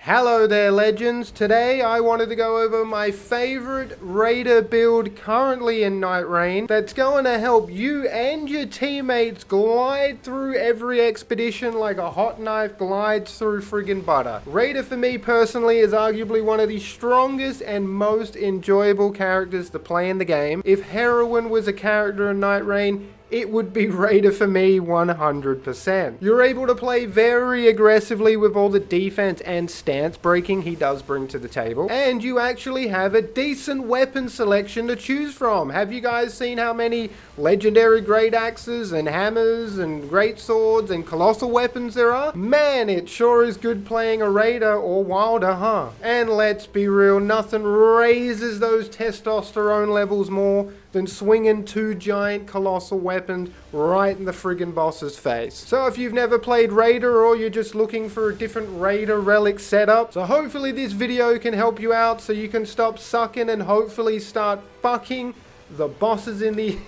Hello there, legends. Today I wanted to go over my favorite raider build currently in Nightreign that's going to help you and your teammates glide through every expedition like a hot knife glides through friggin' butter. Raider for me personally is arguably one of the strongest and most enjoyable characters to play in the game. If Heroine was a character in Nightreign, it would be Raider for me 100%. You're able to play very aggressively with all the defense and stance breaking he does bring to the table. And you actually have a decent weapon selection to choose from. Have you guys seen how many legendary great axes and hammers and great swords and colossal weapons there are? Man, it sure is good playing a Raider or Wilder, huh? And let's be real, nothing raises those testosterone levels more than swinging two giant colossal weapons right in the friggin' boss's face. So if you've never played Raider or you're just looking for a different Raider relic setup, so hopefully this video can help you out so you can stop sucking and hopefully start fucking the bosses in the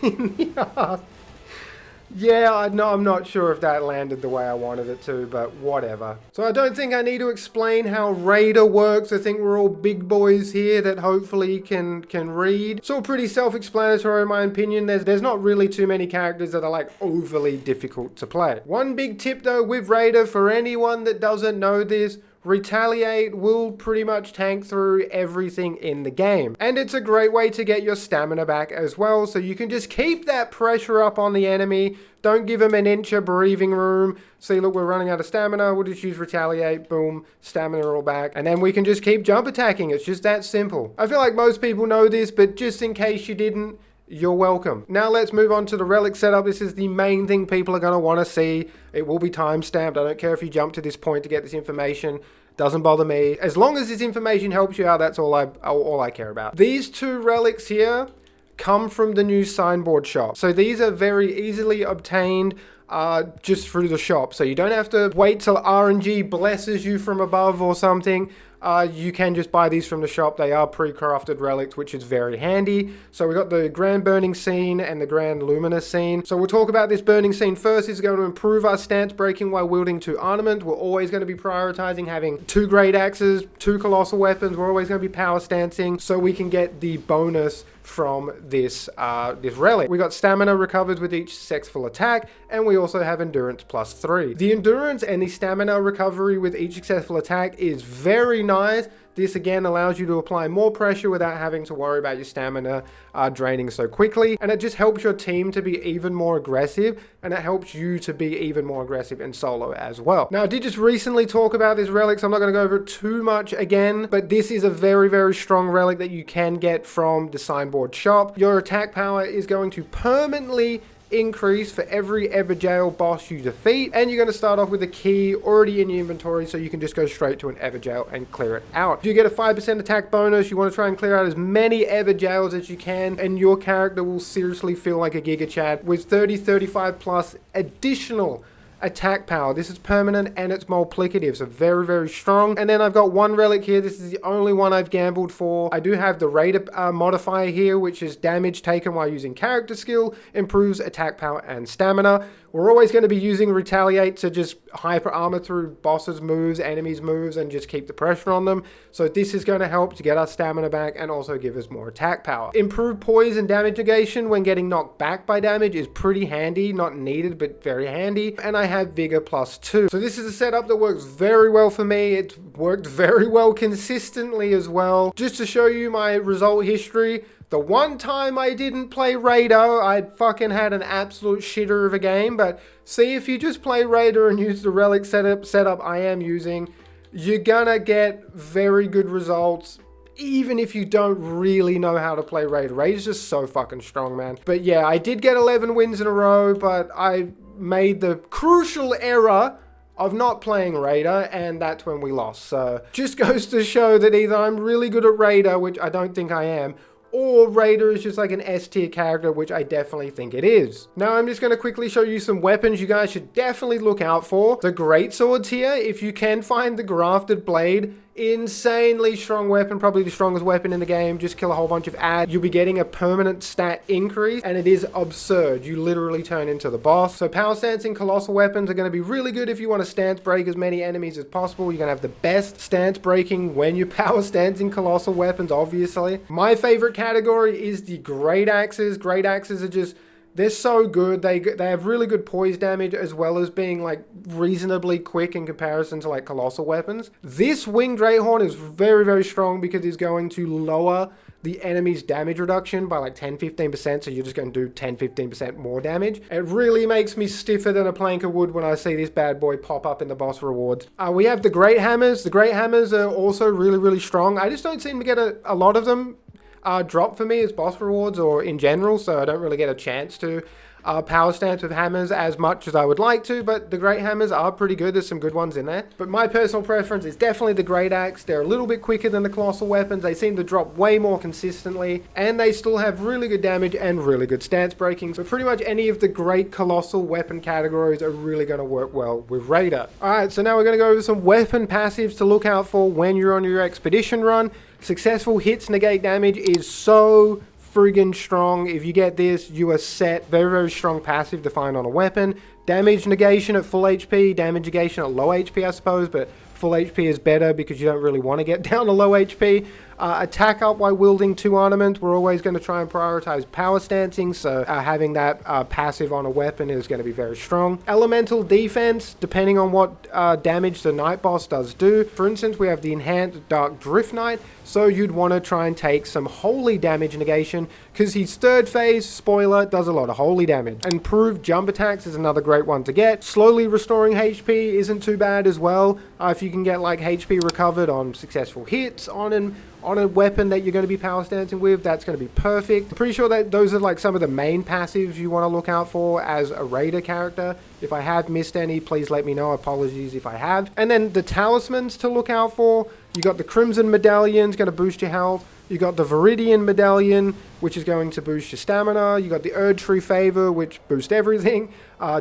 ass. Yeah, I'm not sure if that landed the way I wanted it to, but whatever. So I don't think I need to explain how Raider works. I think we're all big boys here that hopefully can read. It's all pretty self-explanatory in my opinion. There's not really too many characters that are like overly difficult to play. One big tip though with Raider for anyone that doesn't know this, Retaliate will pretty much tank through everything in the game. And it's a great way to get your stamina back as well, so you can just keep that pressure up on the enemy. Don't give him an inch of breathing room. See, look, we're running out of stamina. We'll just use Retaliate. Boom, stamina all back. And then we can just keep jump attacking. It's just that simple. I feel like most people know this, but just in case you didn't, you're welcome. Now let's move on to the relic setup. This is the main thing people are going to want to see. It will be time-stamped. I don't care if you jump to this point to get this information. Doesn't bother me. As long as this information helps you out, that's all I care about. These two relics here come from the new signboard shop. So these are very easily obtained just through the shop. So you don't have to wait till RNG blesses you from above or something. You can just buy these from the shop. They are pre-crafted relics, which is very handy. So we got the Grand Burning Scene and the Grand Luminous Scene. So we'll talk about this Burning Scene first. It's going to improve our stance breaking while wielding two armament. We're always going to be prioritizing having two great axes, two colossal weapons. We're always going to be power stancing so we can get the bonus from this relic. We got stamina recovered with each successful attack, and we also have endurance +3. The endurance and the stamina recovery with each successful attack is very nice. This again allows you to apply more pressure without having to worry about your stamina draining so quickly, and it just helps your team to be even more aggressive, and it helps you to be even more aggressive in solo as well. Now I did just recently talk about this relic, so I'm not going to go over it too much again, but this is a very, very strong relic that you can get from the signboard shop. Your attack power is going to permanently increase for every Everjail boss you defeat, and you're going to start off with a key already in your inventory, so you can just go straight to an Everjail and clear it out. You get a 5% attack bonus. You want to try and clear out as many Everjails as you can, and your character will seriously feel like a Giga Chad with 35 plus additional attack power. This is permanent and it's multiplicative, so very, very strong. And then I've got one relic here. This is the only one I've gambled for. I do have the Raider modifier here, which is damage taken while using character skill, improves attack power and stamina. We're always going to be using Retaliate to just hyper armor through bosses' moves, enemies' moves, and just keep the pressure on them. So this is going to help to get our stamina back and also give us more attack power. Improved poise and damage negation when getting knocked back by damage is pretty handy. Not needed, but very handy. And I have Vigor +2. So this is a setup that works very well for me. It's worked very well consistently as well. Just to show you my result history, the one time I didn't play Raider, I fucking had an absolute shitter of a game. But see, if you just play Raider and use the relic setup I am using, you're gonna get very good results, even if you don't really know how to play Raider. Raider's just so fucking strong, man. But yeah, I did get 11 wins in a row, but I made the crucial error of not playing Raider, and that's when we lost. So just goes to show that either I'm really good at Raider, which I don't think I am, or Raider is just like an S tier character, which I definitely think it is. Now I'm just going to quickly show you some weapons you guys should definitely look out for. The great swords here, if you can find the grafted blade, insanely strong weapon, probably the strongest weapon in the game. Just kill a whole bunch of ads. You'll be getting a permanent stat increase, and it is absurd. You literally turn into the boss. So power stancing colossal weapons are going to be really good if you want to stance break as many enemies as possible. You're going to have the best stance breaking when you're power stancing colossal weapons, obviously. My favorite category is the great axes. Great axes are just, they're so good. They have really good poise damage as well as being like reasonably quick in comparison to like colossal weapons. This winged Drayhorn is very, very strong because it's going to lower the enemy's damage reduction by like 10-15%, so you're just going to do 10-15% more damage. It really makes me stiffer than a plank of wood when I see this bad boy pop up in the boss rewards. We have the Great Hammers. The Great Hammers are also really, really strong. I just don't seem to get a lot of them drop for me as boss rewards or in general, so I don't really get a chance to power stance with hammers as much as I would like to, but the great hammers are pretty good. There's some good ones in there. But my personal preference is definitely the great axe. They're a little bit quicker than the colossal weapons. They seem to drop way more consistently, and they still have really good damage and really good stance breaking. So pretty much any of the great colossal weapon categories are really going to work well with Raider. Alright, so now we're going to go over some weapon passives to look out for when you're on your expedition run. Successful hits negate damage is so friggin' strong. If you get this, you are set. Very, very strong passive to find on a weapon. Damage negation at full HP, damage negation at low HP, I suppose, but full HP is better because you don't really want to get down to low HP. Attack up while wielding 2 ornaments. We're always going to try and prioritize power stancing, so having that passive on a weapon is going to be very strong. Elemental defense, depending on what damage the night boss does do. For instance, we have the enhanced Dark Drift Knight, so you'd want to try and take some holy damage negation because his third phase, spoiler, does a lot of holy damage. Improved jump attacks is another great one to get. Slowly restoring HP isn't too bad as well. If you can get like HP recovered on successful hits on a weapon that you're going to be power stancing with, that's going to be perfect. I'm pretty sure that those are like some of the main passives you want to look out for as a Raider character. If I have missed any, please let me know. Apologies if I have. And then the talismans to look out for. You got the Crimson Medallion, it's going to boost your health. You got the Viridian Medallion, which is going to boost your stamina. You got the Erdtree Favor, which boosts everything.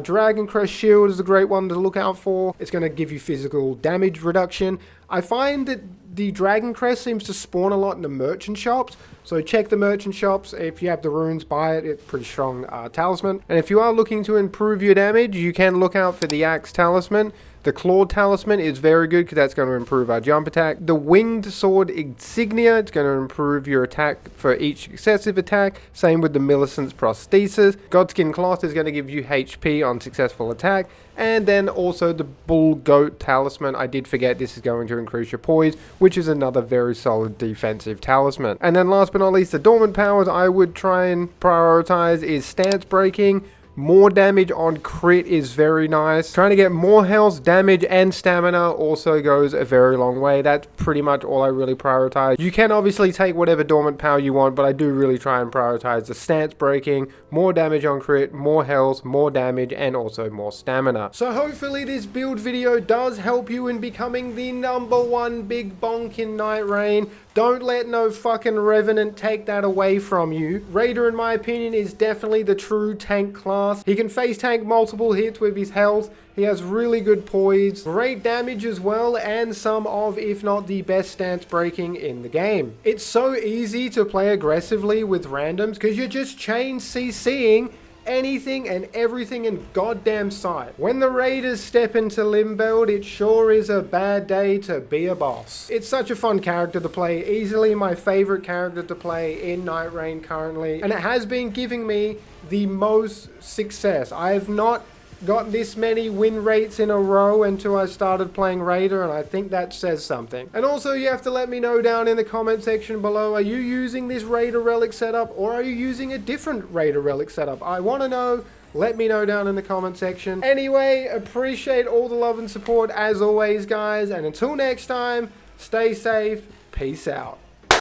Dragon Crest Shield is a great one to look out for. It's going to give you physical damage reduction. I find that the Dragon Crest seems to spawn a lot in the merchant shops, so check the merchant shops. If you have the runes, buy it. It's a pretty strong talisman. And if you are looking to improve your damage, you can look out for the Axe Talisman. The Clawed Talisman is very good because that's going to improve our jump attack. The Winged Sword Insignia, it's going to improve your attack for each successive attack. Same with the Millicent's Prosthesis. Godskin Cloth is going to give you HP on successful attack. And then also the Bull Goat Talisman. I did forget this is going to increase your poise, which is another very solid defensive talisman. And then last but not least, the Dormant Powers I would try and prioritize is Stance Breaking. More damage on crit is very nice. Trying to get more health, damage, and stamina also goes a very long way. That's pretty much all I really prioritize. You can obviously take whatever dormant power you want, but I do really try and prioritize the stance breaking, more damage on crit, more health, more damage, and also more stamina. So hopefully this build video does help you in becoming the #1 big bonk in Nightreign. Don't let no fucking Revenant take that away from you. Raider, in my opinion, is definitely the true tank class. He can face tank multiple hits with his health. He has really good poise, great damage as well, and some of, if not the best stance breaking in the game. It's so easy to play aggressively with randoms because you're just chain CCing anything and everything in goddamn sight. When the Raiders step into Limveld, it sure is a bad day to be a boss. It's such a fun character to play, easily my favorite character to play in Nightreign currently, and it has been giving me the most success. I have not got this many win rates in a row until I started playing Raider, and I think that says something. And also, you have to let me know down in the comment section below, are you using this Raider Relic setup, or are you using a different Raider Relic setup? I want to know. Let me know down in the comment section. Anyway, appreciate all the love and support as always, guys, and until next time, stay safe, peace out.